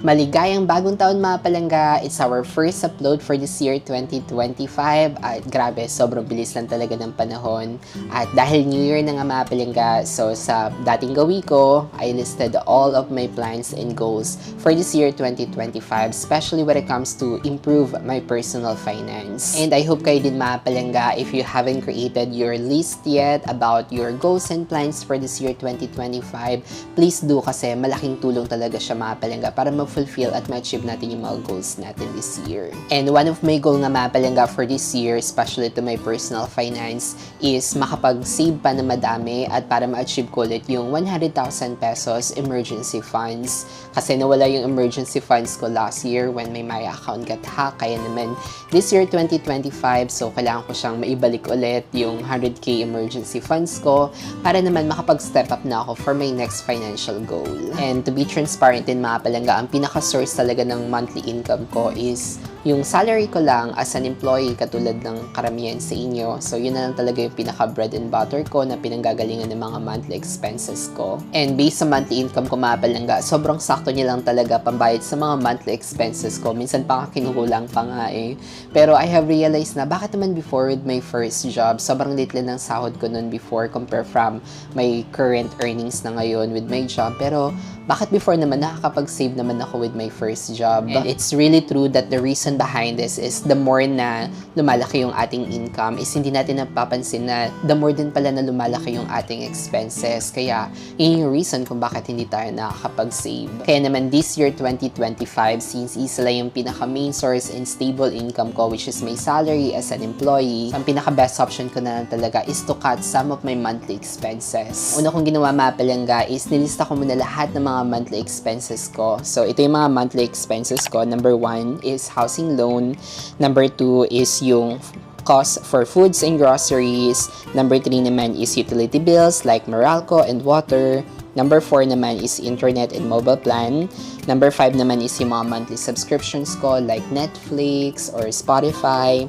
Maligayang bagong taon mga palangga! It's our first upload for this year 2025 at grabe, sobrang bilis lang talaga ng panahon. At dahil New Year na nga mga palangga, so sa dating gawi ko, I listed all of my plans and goals for this year 2025, especially when it comes to improve my personal finance. And I hope kayo din mga palangga, if you haven't created your list yet about your goals and plans for this year 2025, please do kasi malaking tulong talaga siya mga palangga para fulfill at ma-achieve natin yung mga goals natin this year. And one of my goal nga mga palangga for this year, especially to my personal finance, is makapag-save pa na madami at para ma-achieve ko ulit yung 100,000 pesos emergency funds. Kasi nawala yung emergency funds ko last year when my account got hacked. Kaya naman this year 2025, so kailangan ko siyang maibalik ulit yung 100k emergency funds ko para naman makapag-step up na ako for my next financial goal. And to be transparent din mga palangga, ang pinaka-source talaga ng monthly income ko is yung salary ko lang as an employee katulad ng karamihan sa inyo. So yun na lang talaga yung pinaka-bread and butter ko na pinanggagalingan ng mga monthly expenses ko. And based sa monthly income ko mga palangga, sobrang sakto niya lang talaga pambayad sa mga monthly expenses ko. Minsan pa kinukulang pa nga eh. Pero I have realized na bakit naman before with my first job, sobrang liit lang ng sahod ko nun before compare from my current earnings na ngayon with my job. Pero bakit before naman nakakapag-save naman ako with my first job? And it's really true that the reason behind this is the more na lumalaki yung ating income is hindi natin napapansin na the more din pala na lumalaki yung ating expenses. Kaya yun yung reason kung bakit hindi tayo nakakapag-save. Kaya naman this year 2025, since isa lang yung pinaka-main source and stable income ko, which is my salary as an employee, ang pinaka-best option ko na lang talaga is to cut some of my monthly expenses. Una kong ginawa mga palangga is nilista ko muna lahat ng mga monthly expenses ko. So ito yung mga monthly expenses ko. Number 1 is housing loan. Number 2 is yung cost for foods and groceries. Number 3 naman is utility bills like Meralco and water. Number 4 naman is internet and mobile plan. Number 5 naman is yung mga monthly subscriptions ko like Netflix or Spotify.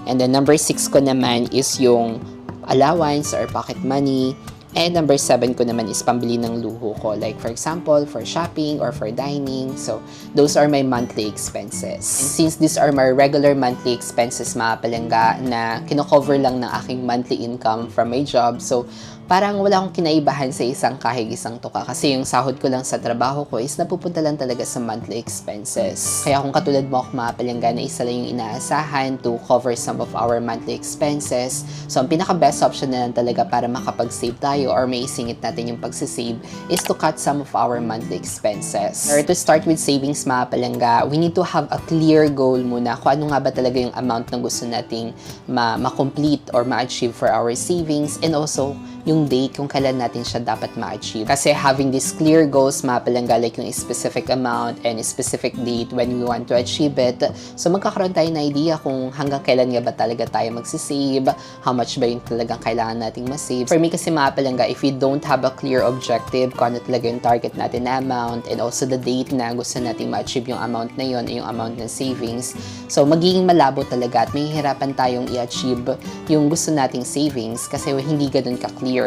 And then number 6 ko naman is yung allowance or pocket money. And number 7 ko naman is pambili ng luho ko. Like for example, for shopping or for dining. So, those are my monthly expenses. And since these are my regular monthly expenses mga palangga na kino-cover lang ng aking monthly income from my job. So, parang wala akong kinaibahan sa isang kahig isang tuka kasi yung sahod ko lang sa trabaho ko is napupunta lang talaga sa monthly expenses. Kaya kung katulad mo ako mga palangga na isa lang yung inaasahan to cover some of our monthly expenses, so ang pinaka-best option na lang talaga para makapag-save tayo or maisingit natin yung pagsisave is to cut some of our monthly expenses. Or to start with savings mga palangga, we need to have a clear goal muna kung ano nga ba talaga yung amount na gusto nating ma-complete or ma-achieve for our savings, and also yung date kung kailan natin siya dapat ma-achieve. Kasi having these clear goals, mga palangga, like yung specific amount and a specific date when we want to achieve it, so magkakaroon tayo na idea kung hanggang kailan nga ba talaga tayo magsisave, how much ba yung talagang kailangan nating masave. For me kasi mga palangga, if we don't have a clear objective kung ano talaga yung target natin na amount and also the date na gusto nating ma-achieve yung amount na yun, yung amount ng savings, so magiging malabo talaga at mahihirapan tayong i-achieve yung gusto nating savings kasi hindi ganun ka-clear.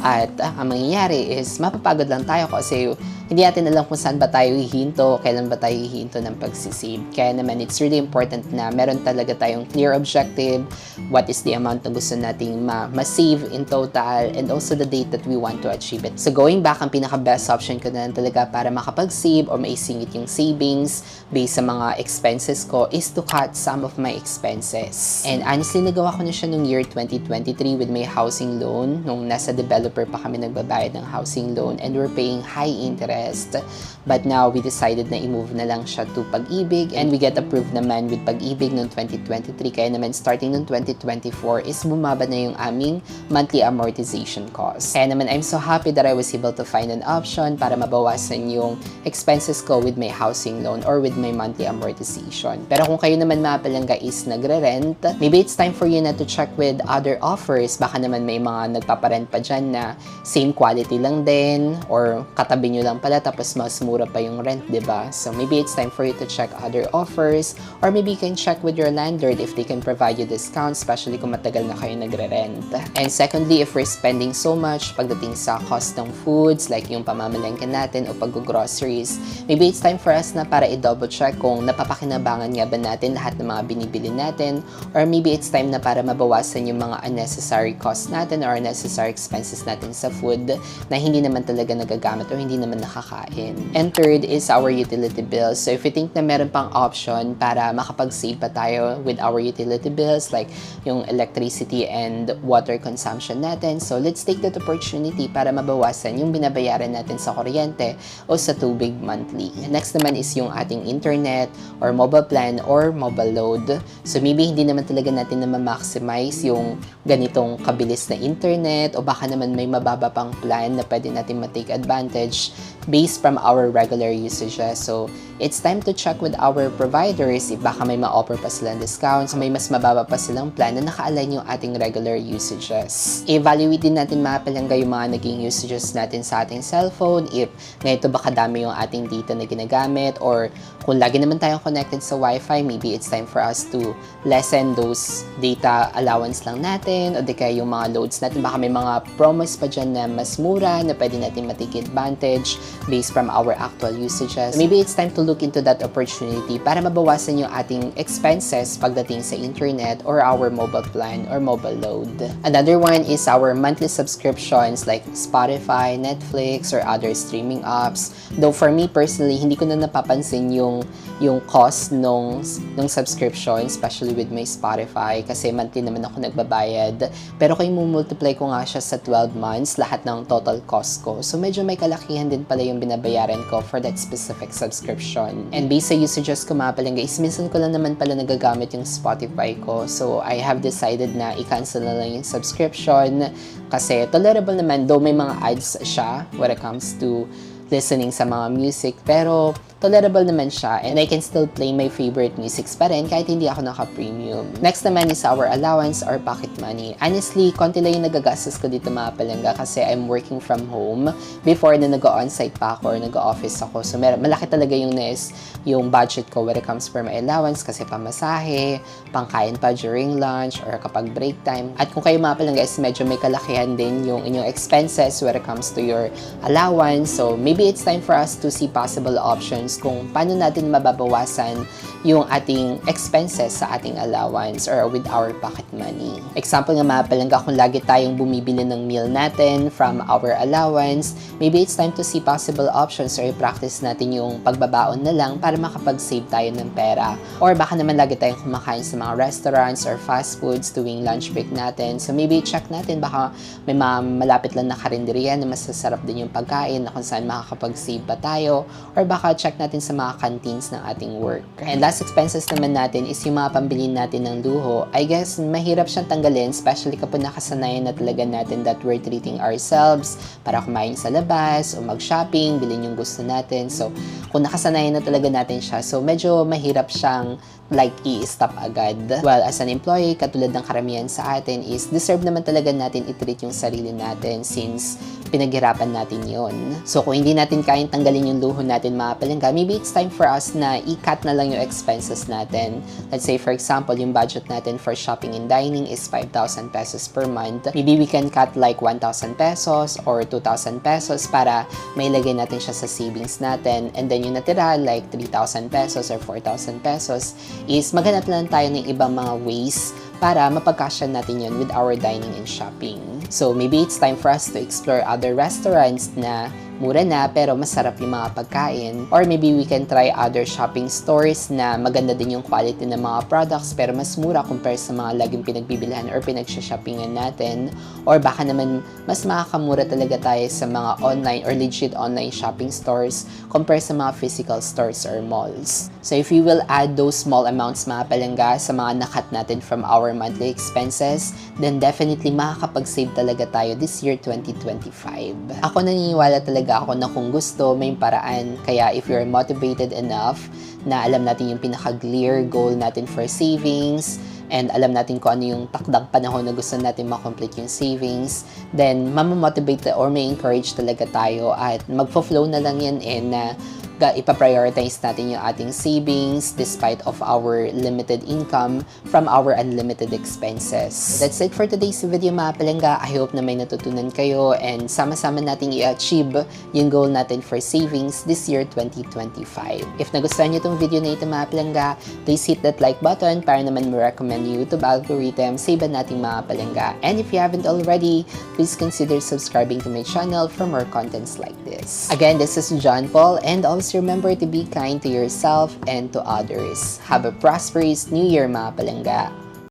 At ang mangyayari is mapapagod lang tayo kasi hindi natin alam kung saan ba tayo hihinto, kailan ba tayo hihinto ng pagsisave. Kaya naman it's really important na meron talaga tayong clear objective, what is the amount na gusto nating ma-save in total, and also the date that we want to achieve it. So going back, ang pinaka-best option ko na lang talaga para makapag-save or maisingit yung savings based sa mga expenses ko is to cut some of my expenses. And honestly, nagawa ko na siya nung year 2023 with my housing loan, nung nasa developer pa kami nagbabayad ng housing loan and we're paying high interest. But now, we decided na i-move na lang siya to Pag-ibig and we get approved naman with Pag-ibig noong 2023. Kaya naman, starting noong 2024 is bumaba na yung aming monthly amortization cost. Kaya naman, I'm so happy that I was able to find an option para mabawasan yung expenses ko with my housing loan or with my monthly amortization. Pero kung kayo naman mga palangga is nagre-rent, maybe it's time for you na to check with other offers. Baka naman may mga nagpaparent pa dyan na same quality lang din or katabi nyo lang pala tapos mas mura pa yung rent, diba? So maybe it's time for you to check other offers or maybe you can check with your landlord if they can provide you discounts, especially kung matagal na kayo nagre-rent. And secondly, if we're spending so much pagdating sa cost ng foods like yung pamamalengke natin o pag-groceries, maybe it's time for us na para i-double check kung napapakinabangan nga ba natin lahat ng mga binibili natin or maybe it's time na para mabawasan yung mga unnecessary costs natin or unnecessary expenses natin sa food na hindi naman talaga nagagamit o hindi naman nakakain. And third is our utility bills. So if you think na meron pang option para makapag-save pa tayo with our utility bills like yung electricity and water consumption natin, so let's take that opportunity para mabawasan yung binabayaran natin sa kuryente o sa tubig monthly. Next naman is yung ating internet or mobile plan or mobile load. So maybe hindi naman talaga natin na ma-maximize yung ganitong kabilis na internet o baka naman may mababa pang plan na pwede natin ma-take advantage based from our regular usages. So it's time to check with our providers if baka may ma-offer pa silang discounts, may mas mababa pa silang plan na naka-align yung ating regular usages. Evaluate din natin mga palangga yung mga naging usages natin sa ating cellphone, if ganito ba kadami yung ating data na ginagamit or kung lagi naman tayong connected sa Wi-Fi, maybe it's time for us to lessen those data allowance lang natin o di kaya yung mga loads natin. Baka may mga promos pa dyan na mas mura na pwede natin matake advantage based from our actual usages. Maybe it's time to look into that opportunity para mabawasan yung ating expenses pagdating sa internet or our mobile plan or mobile load. Another one is our monthly subscriptions like Spotify, Netflix, or other streaming apps. Though for me personally, hindi ko na napapansin yung cost nung subscription, especially with my Spotify kasi monthly naman ako nagbabayad. Pero kung multiply ko nga siya sa 12 months, lahat ng total cost ko. So medyo may kalakihan din pala yung binabayaran ko for that specific subscription. And based sa usages ko mga palangga is minsan ko lang naman pala nagagamit yung Spotify ko. So I have decided na i-cancel na lang yung subscription kasi tolerable naman, though may mga ads siya when it comes to listening sa mga music, pero tolerable naman siya and I can still play my favorite musics pa rin kahit hindi ako naka-premium. Next naman is our allowance or pocket money. Honestly, konti lang yung nagagastos ko dito mga palangga kasi I'm working from home before na nag-on-site pa ako or nag-office ako. So malaki talaga yung budget ko when it comes for my allowance kasi pamasahe, pangkain pa during lunch or kapag break time. At kung kayo mga palangga is medyo may kalakihan din yung inyong expenses when it comes to your allowance. So maybe it's time for us to see possible options kung paano natin mababawasan yung ating expenses sa ating allowance or with our pocket money. Example nga mga palangga, kung lagi tayong bumibili ng meal natin from our allowance, maybe it's time to see possible options or i-practice natin yung pagbabaon na lang para makapag-save tayo ng pera. Or baka naman lagi tayong kumakain sa mga restaurants or fast foods tuwing lunch break natin. So maybe check natin, baka may mga malapit lang na karinderya na masasarap din yung pagkain na kung saan makakapag-save pa tayo. Or baka check natin sa mga canteens ng ating work. And last expenses naman natin is yung mga pambili natin ng luho. I guess mahirap siyang tanggalin, especially kapag nakasanayan na talaga natin that we're treating ourselves para kumain sa labas o mag-shopping, bilhin yung gusto natin. So kung nakasanayan na talaga natin siya, so medyo mahirap siyang like i-stop agad. Well, as an employee, katulad ng karamihan sa atin is deserve naman talaga natin i-treat yung sarili natin since pinaghirapan natin yon. So kung hindi natin kayang tanggalin yung luho natin mga palangga, maybe it's time for us na i-cut na lang yung expenses natin. Let's say for example, yung budget natin for shopping and dining is 5,000 pesos per month. Maybe we can cut like 1,000 pesos or 2,000 pesos para mailagay natin siya sa savings natin. And then yung natira like 3,000 pesos or 4,000 pesos is maghanap lang tayo ng ibang mga ways para mapagkasya natin yun with our dining and shopping. So maybe it's time for us to explore other restaurants na mura na pero masarap yung mga pagkain. Or maybe we can try other shopping stores na maganda din yung quality ng mga products pero mas mura compare sa mga laging pinagbibilhan or pinagsha-shoppingan natin. Or baka naman mas makakamura talaga tayo sa mga online or legit online shopping stores compare sa mga physical stores or malls. So if we will add those small amounts mga palangga sa mga nakat natin from our monthly expenses, then definitely makakapag-save talaga tayo this year 2025. Ako naniniwala talaga palangga ako na kung gusto, may paraan. Kaya if you're motivated enough na alam natin yung pinaka-clear goal natin for savings, and alam natin kung ano yung takdang panahon na gusto natin makomplete yung savings, then mamamotivate or may encourage talaga tayo at magfo-flow na lang yan na ipaprioritize natin yung ating savings despite of our limited income from our unlimited expenses. That's it for today's video mga palangga. I hope na may natutunan kayo and sama-sama nating i-achieve yung goal natin for savings this year 2025. If nagustuhan nyo itong video na ito mga palangga, please hit that like button para naman ma-recommend yung YouTube algorithm sa iba nating mga palangga. And if you haven't already, please consider subscribing to my channel for more contents like this. Again, this is John Paul, and always remember to be kind to yourself and to others. Have a prosperous New Year mga palangga!